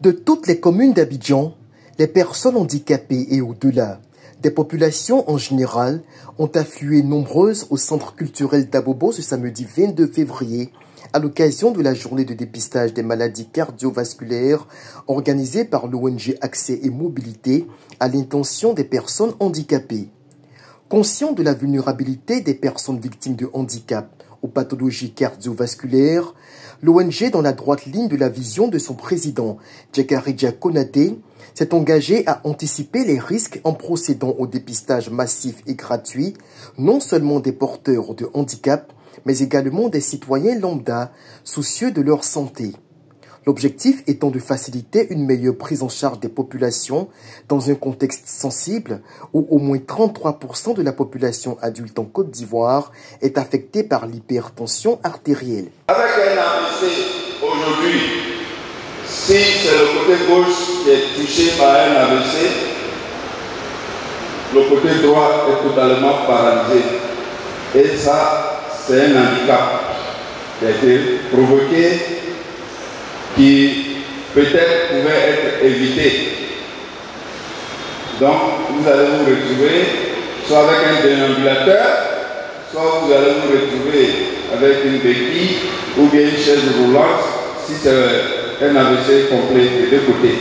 De toutes les communes d'Abidjan, les personnes handicapées et au-delà, des populations en général, ont afflué nombreuses au centre culturel d'Abobo ce samedi 22 février à l'occasion de la journée de dépistage des maladies cardiovasculaires organisée par l'ONG Accès et Mobilité à l'intention des personnes handicapées. Conscient de la vulnérabilité des personnes victimes de handicap aux pathologies cardiovasculaires, l'ONG, dans la droite ligne de la vision de son président, Djakaridja Konaté, s'est engagé à anticiper les risques en procédant au dépistage massif et gratuit, non seulement des porteurs de handicap, mais également des citoyens lambda, soucieux de leur santé. L'objectif étant de faciliter une meilleure prise en charge des populations dans un contexte sensible où au moins 33% de la population adulte en Côte d'Ivoire est affectée par l'hypertension artérielle. Avec un AVC aujourd'hui, si c'est le côté gauche qui est touché par un AVC, le côté droit est totalement paralysé. Et ça, c'est un handicap qui a été provoqué, qui peut-être pouvait être évité. Donc, vous allez vous retrouver soit avec un déambulateur, soit vous allez vous retrouver avec une béquille ou bien une chaise roulante si c'est un AVC complet des deux côtés.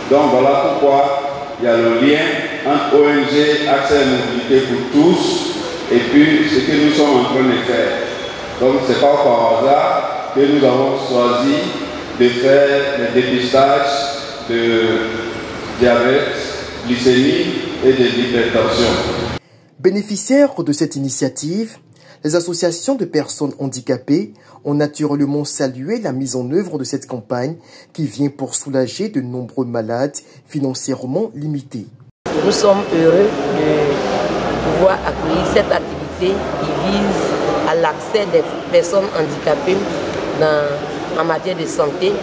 Donc, voilà pourquoi il y a le lien entre ONG Accès et Mobilité pour tous et puis ce que nous sommes en train de faire. Donc, ce n'est pas par hasard que nous avons choisi de faire le dépistage de diabète, glycémie et de l'hypertension. Bénéficiaires de cette initiative, les associations de personnes handicapées ont naturellement salué la mise en œuvre de cette campagne qui vient pour soulager de nombreux malades financièrement limités. Nous sommes heureux de pouvoir accueillir cette activité qui vise à l'accès des personnes handicapées en matière de santé,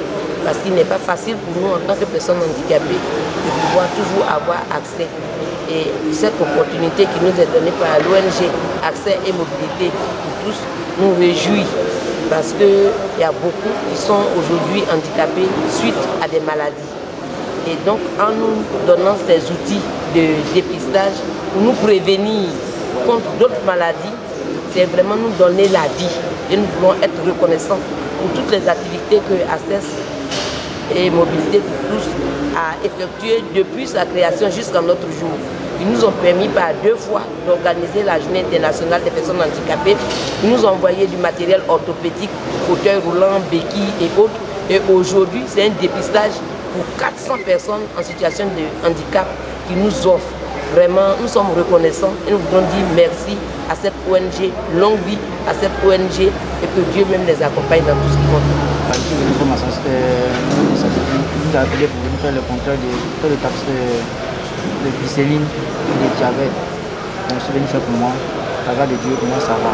parce qu'il n'est pas facile pour nous en tant que personnes handicapées de pouvoir toujours avoir accès. Et cette opportunité qui nous est donnée par l'ONG Accès et Mobilité pour tous nous réjouit, parce qu'il y a beaucoup qui sont aujourd'hui handicapés suite à des maladies. Et donc en nous donnant ces outils de dépistage pour nous prévenir contre d'autres maladies, c'est vraiment nous donner la vie. Et nous voulons être reconnaissants pour toutes les activités que Accès et Mobilité pour tous a effectuées depuis sa création jusqu'à notre jour. Ils nous ont permis par 2 fois d'organiser la journée internationale des personnes handicapées. Ils nous ont envoyé du matériel orthopédique, fauteuil roulant, béquilles et autres. Et aujourd'hui, c'est un dépistage pour 400 personnes en situation de handicap qui nous offre. Vraiment, nous sommes reconnaissants et nous voulons dire merci à cette ONG, longue vie à cette ONG et que Dieu même les accompagne dans tout ce qu'ils font. Nous avons appelé pour venir faire le contrôle de taxes de glycémie et de diabète. Donc c'est venu faire pour moi. La grâce de Dieu, pour moi ça va.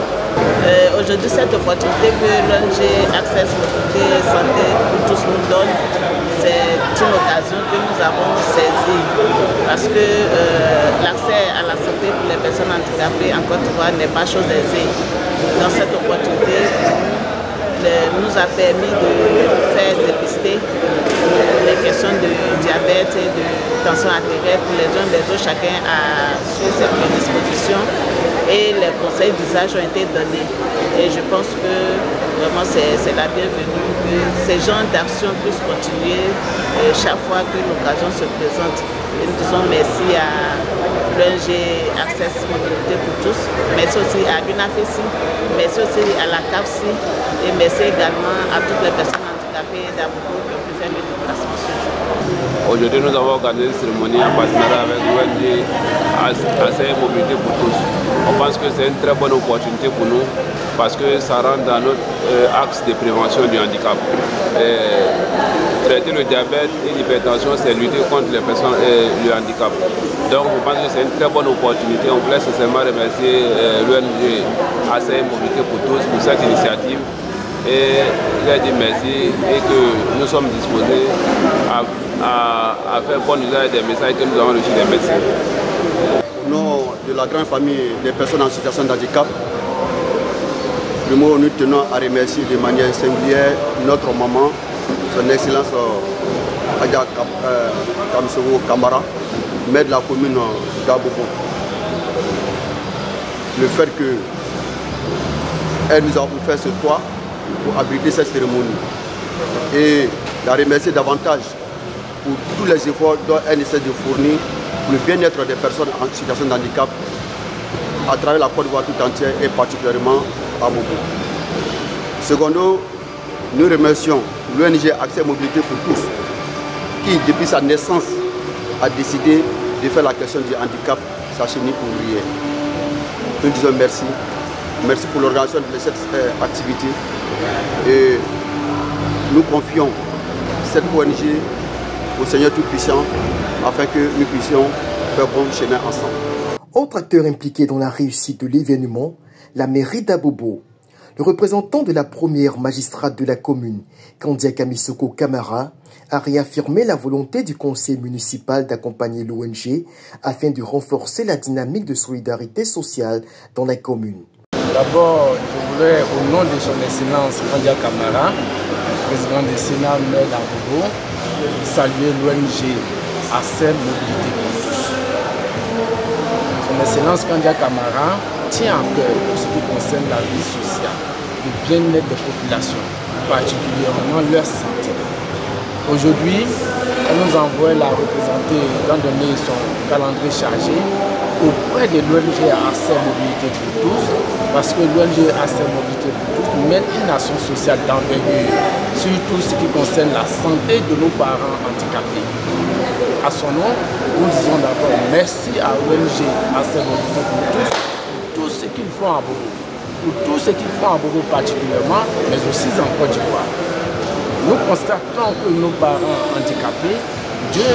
Aujourd'hui, cette opportunité que l'ONG Accès Mobilité Santé pour tous nous donne, c'est une occasion que nous avons saisie parce que l'accès à la santé pour les personnes handicapées en Côte d'Ivoire n'est pas chose aisée. Dans cette opportunité, nous a permis de faire dépister les questions de diabète et de tension artérielle pour les uns les autres. Chacun a su ses prédispositions et les conseils d'usage ont été donnés. Et je pense que vraiment c'est la bienvenue que ces genres d'actions puissent continuer chaque fois que l'occasion se présente. Et nous disons merci à l'ONG Accès Mobilité pour tous, merci aussi à l'UNAFESI, merci aussi à la CAPSI et merci également à toutes les personnes handicapées d'Abobo qui ont pu faire le déplacement ce jour. Aujourd'hui, nous avons organisé une cérémonie en partenariat avec l'ONG Accès et Mobilité pour tous. On pense que c'est une très bonne opportunité pour nous parce que ça rentre dans notre axe de prévention du handicap. Traiter le diabète et l'hypertension, c'est lutter contre les personnes et le handicap. Donc, je pense que c'est une très bonne opportunité. On voulait sincèrement remercier l'ONG Accès et Mobilité pour tous pour cette initiative. Et j'ai dit merci et que nous sommes disposés à faire bon usage des messages que nous avons reçus des médecins. Au nom de la grande famille des personnes en situation de handicap, nous tenons à remercier de manière singulière notre maman, son Excellence Adja Kamisogo Kamara, maire de la commune d'Abobo. Le fait qu'elle nous a offert ce toit pour abriter cette cérémonie et la remercier davantage pour tous les efforts dont elle essaie de fournir pour le bien-être des personnes en situation de handicap à travers la Côte d'Ivoire tout entière et particulièrement à Bobo. Secondo, nous remercions l'ONG Accès Mobilité pour tous qui, depuis sa naissance, a décidé de faire la question du handicap sa chenille ouvrière. Nous disons merci. Merci pour l'organisation de cette activité et nous confions cette ONG au Seigneur Tout-Puissant afin que nous puissions faire bon chemin ensemble. Autre acteur impliqué dans la réussite de l'événement, la mairie d'Abobo. Le représentant de la première magistrate de la commune, Kandia Kamisoko Kamara, a réaffirmé la volonté du conseil municipal d'accompagner l'ONG afin de renforcer la dynamique de solidarité sociale dans la commune. D'abord, je voudrais, au nom de son Excellence Kandia Kamara, président du Sénat maire d'Abobo, saluer l'ONG ACEM Mobilité pour tous. Son Excellence Kandia Kamara tient à cœur tout ce qui concerne la vie sociale, le bien-être des populations, particulièrement leur santé. Aujourd'hui, elle nous envoie la représenter, étant donné son calendrier chargé, auprès de l'ONG ACEM Mobilité pour tous, parce que l'ONG ACEM Mobilité pour tous mène une action sociale d'envergure, surtout ce qui concerne la santé de nos parents handicapés. À son nom, nous disons d'abord merci à l'ONG ACEM Mobilité pour tout ce qu'ils font à Bobo, pour tout ce qu'ils font à Bobo particulièrement, mais aussi en Côte d'Ivoire. Nous constatons que nos parents handicapés, Dieu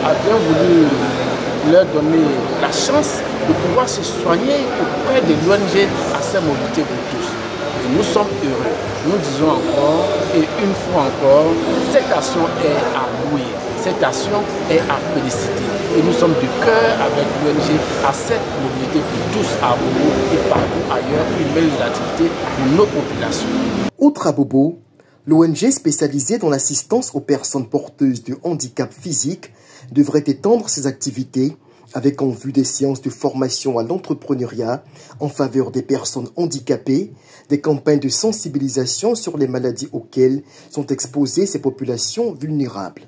a bien voulu leur donner la chance de pouvoir se soigner auprès de l'ONG ACEM Mobilité pour tous. Et nous sommes heureux. Nous disons encore et une fois encore, cette action est à louer, cette action est à féliciter. Et nous sommes de cœur avec l'ONG ACEM Mobilité pour tous à Bobo et partout ailleurs qui mène les activités pour nos populations. Outre à Bobo, l'ONG spécialisée dans l'assistance aux personnes porteuses de handicap physique devrait étendre ses activités avec en vue des séances de formation à l'entrepreneuriat en faveur des personnes handicapées, des campagnes de sensibilisation sur les maladies auxquelles sont exposées ces populations vulnérables.